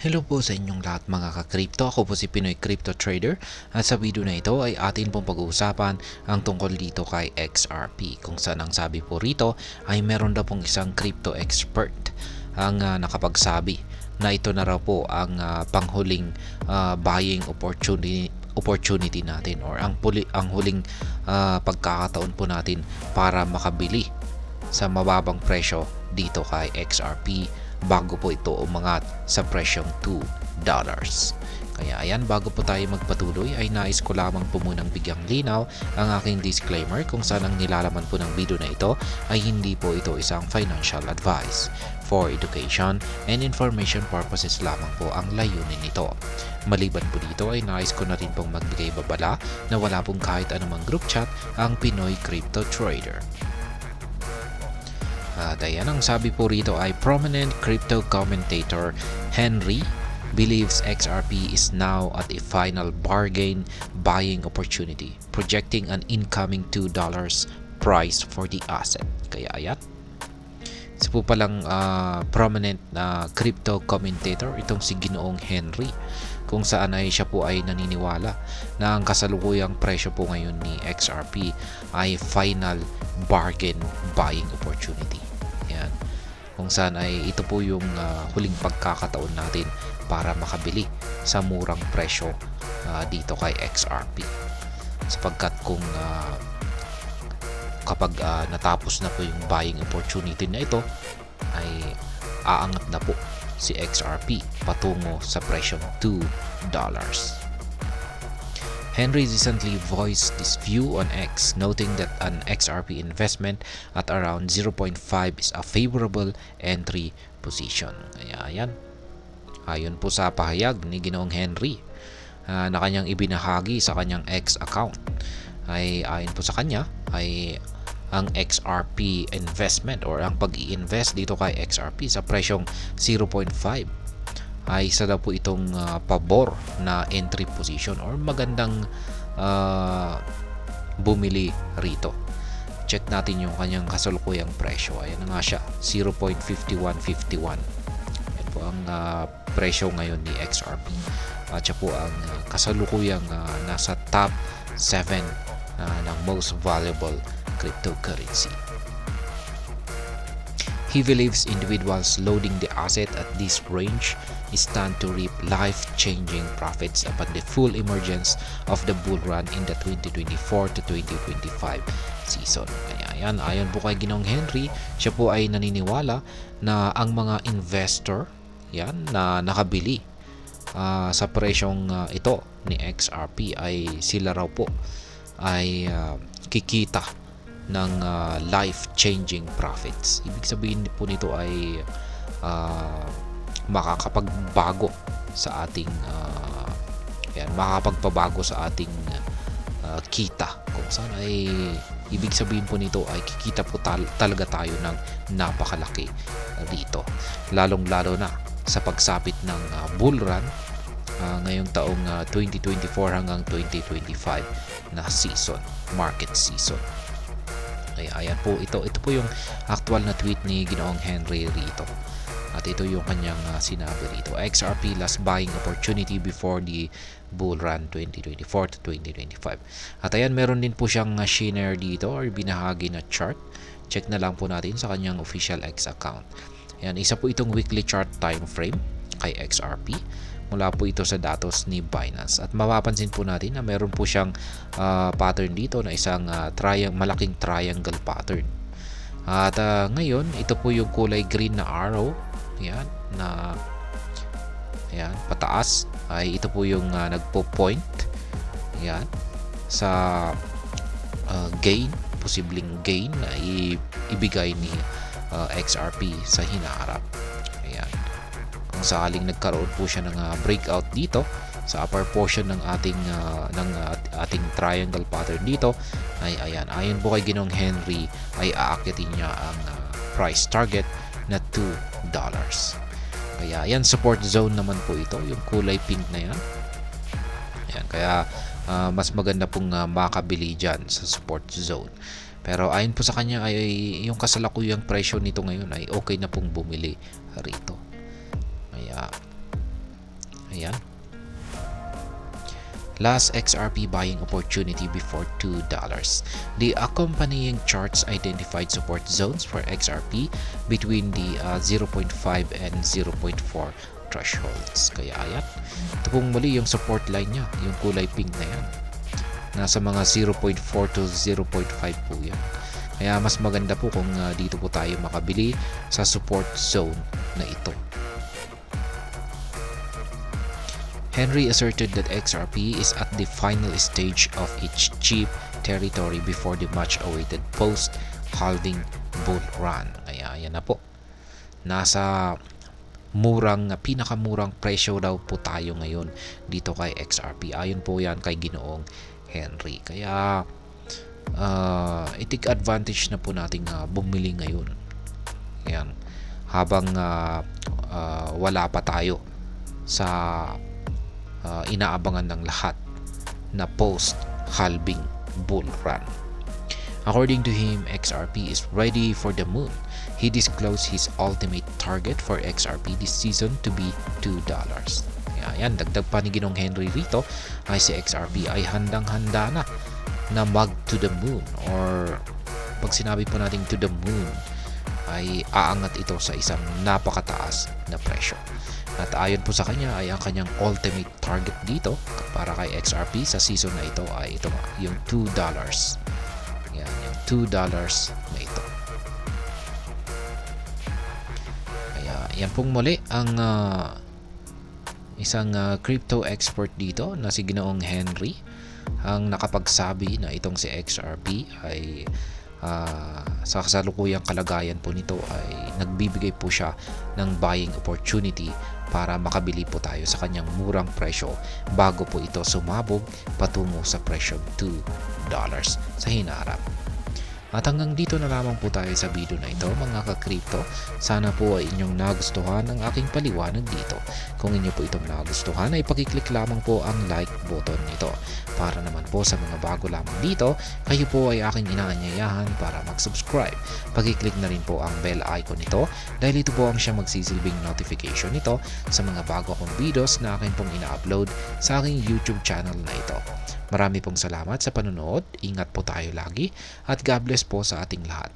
Hello po sa inyong lahat mga ka-crypto. Ako po si Pinoy Crypto Trader at sa video na ito ay atin pong pag-uusapan ang tungkol dito kay XRP, kung saan ang sabi po rito ay meron daw pong isang crypto expert ang nakapagsabi na ito na raw po ang panghuling buying opportunity natin, or ang huling pagkakataon po natin para makabili sa mababang presyo dito kay XRP bago po ito umangat sa presyong $2. Kaya ayan, bago po tayo magpatuloy ay nais ko lamang po munang bigyang linaw ang aking disclaimer kung saan ang nilalaman po ng video na ito ay hindi po ito isang financial advice. For education and information purposes lamang po ang layunin nito. Maliban po dito ay nais ko na rin pong magbigay babala na wala pong kahit anumang group chat ang Pinoy Crypto Trader. At ayan, ang sabi po rito ay prominent crypto commentator Henry believes XRP is now at a final bargain buying opportunity, projecting an incoming $2 price for the asset. Kaya ayan, isa po palang prominent na crypto commentator itong si Ginoong Henry, kung saan ay siya po ay naniniwala na ang kasalukuyang presyo po ngayon ni XRP ay final bargain buying opportunity. Yan. Kung saan ay ito po yung huling pagkakataon natin para makabili sa murang presyo dito kay XRP. Sapagkat kung kapag natapos na po yung buying opportunity na ito, ay aangat na po si XRP patungo sa presyong $2. Henry recently voiced this view on X, noting that an XRP investment at around 0.5 is a favorable entry position. Kaya ayan, ayon po sa pahayag ni Ginoong Henry na kanyang ibinahagi sa kanyang X account, ay ayon po sa kanya ay ang XRP investment or ang pag-i-invest dito kay XRP sa presyong 0.5 ay isa daw po itong pabor na entry position or magandang bumili rito. Check natin yung kanyang kasalukuyang presyo. Ayan na nga siya, 0.5151. Yan po ang presyo ngayon ni XRP. At siya po ang kasalukuyang nasa top 7 ng most valuable cryptocurrency. He believes individuals loading the asset at this range stand to reap life-changing profits upon the full emergence of the bull run in the 2024 to 2025 season. Kaya yan, ayon po kay Ginoong Henry, siya po ay naniniwala na ang mga investor yan na nakabili sa presyong ito ni XRP ay sila raw po ay kikita ng life-changing profits. Ibig sabihin po nito ay makakapagbago sa ating makakapagpabago sa ating kita, kung saan ay ibig sabihin po nito ay kikita po talaga tayo ng napakalaki dito, lalong-lalo na sa pagsapit ng bull run ngayong taong 2024 hanggang 2025 na season, market season. Kaya ayan po, ito po yung actual na tweet ni Ginoong Henry rito. At ito yung kanyang sinabi rito. XRP last buying opportunity before the bull run 2024 to 2025. At ayan, meron din po siyang share dito or binahagi na chart. Check na lang po natin sa kanyang official X account. Ayan, isa po itong weekly chart time frame kay XRP. Mula po ito sa datos ni Binance. At mapapansin po natin na meron po siyang pattern dito na isang malaking triangle pattern. At ngayon, ito po yung kulay green na arrow. Yan, pataas. Ay ito po yung nagpo-point. Yan, sa gain, posibleng gain na ibigay ni XRP sa hinaharap. Ayan. Kung sakaling nagkaroon po siya ng breakout dito sa upper portion ng ating triangle pattern dito, ay ayan, ayon po kay Ginoong Henry ay aakyatin niya ang price target na $2. Kaya ayan, support zone naman po ito, yung kulay pink na yan. Ayan, kaya mas maganda pong makabili dyan sa support zone. Pero ayon po sa kanya ay yung kasalukuyang presyo nito ngayon ay okay na pong bumili rito. Kaya last XRP buying opportunity before $2. The accompanying charts identified support zones for XRP between the 0.5 and 0.4 thresholds. Kaya ayan, ito pong muli yung support line niya, yung kulay pink na yan. Nasa mga 0.4 to 0.5 po yan. Kaya mas maganda po kung dito po tayo makabili sa support zone na ito. Henry asserted that XRP is at the final stage of its cheap territory before the much-awaited post-halving bull run. Kaya yan na po. Nasa pinakamurang presyo daw po tayo ngayon dito kay XRP. Ayon po yan kay Ginoong Henry. Kaya i-take advantage na po nating bumili ngayon. Yan. Habang wala pa tayo sa inaabangan ng lahat na post-halving bull run. According to him, XRP is ready for the moon. He disclosed his ultimate target for XRP this season to be $2. Ayan, dagdag pa ni Ginong Henry rito ay si XRP ay handang-handa na mag to the moon, or pag sinabi po natin to the moon ay aangat ito sa isang napakataas na presyo. At ayon po sa kanya ay ang kanyang ultimate target dito para kay XRP sa season na ito ay ito yung $2. Yan, yung $2 na ito. Kaya yan pong muli ang isang crypto expert dito na si Ginoong Henry ang nakapagsabi na itong si XRP ay sa kasalukuyang kalagayan po nito ay nagbibigay po siya ng buying opportunity para makabili po tayo sa kanyang murang presyo bago po ito sumabog patungo sa presyong $2 sa hinaharap. At hanggang dito na lamang po tayo sa video na ito mga ka-crypto. Sana po ay inyong nagustuhan ang aking paliwanag dito. Kung inyo po itong nagustuhan ay pakiclick lamang po ang like button nito. Para naman po sa mga bago lamang dito, kayo po ay aking inaanyayahan para mag-subscribe. Pakiclick na rin po ang bell icon nito dahil ito po ang siyang magsisilbing notification nito sa mga bago kong videos na akin pong ina-upload sa aking YouTube channel na ito. Marami pong salamat sa panonood, ingat po tayo lagi at God bless po sa ating lahat.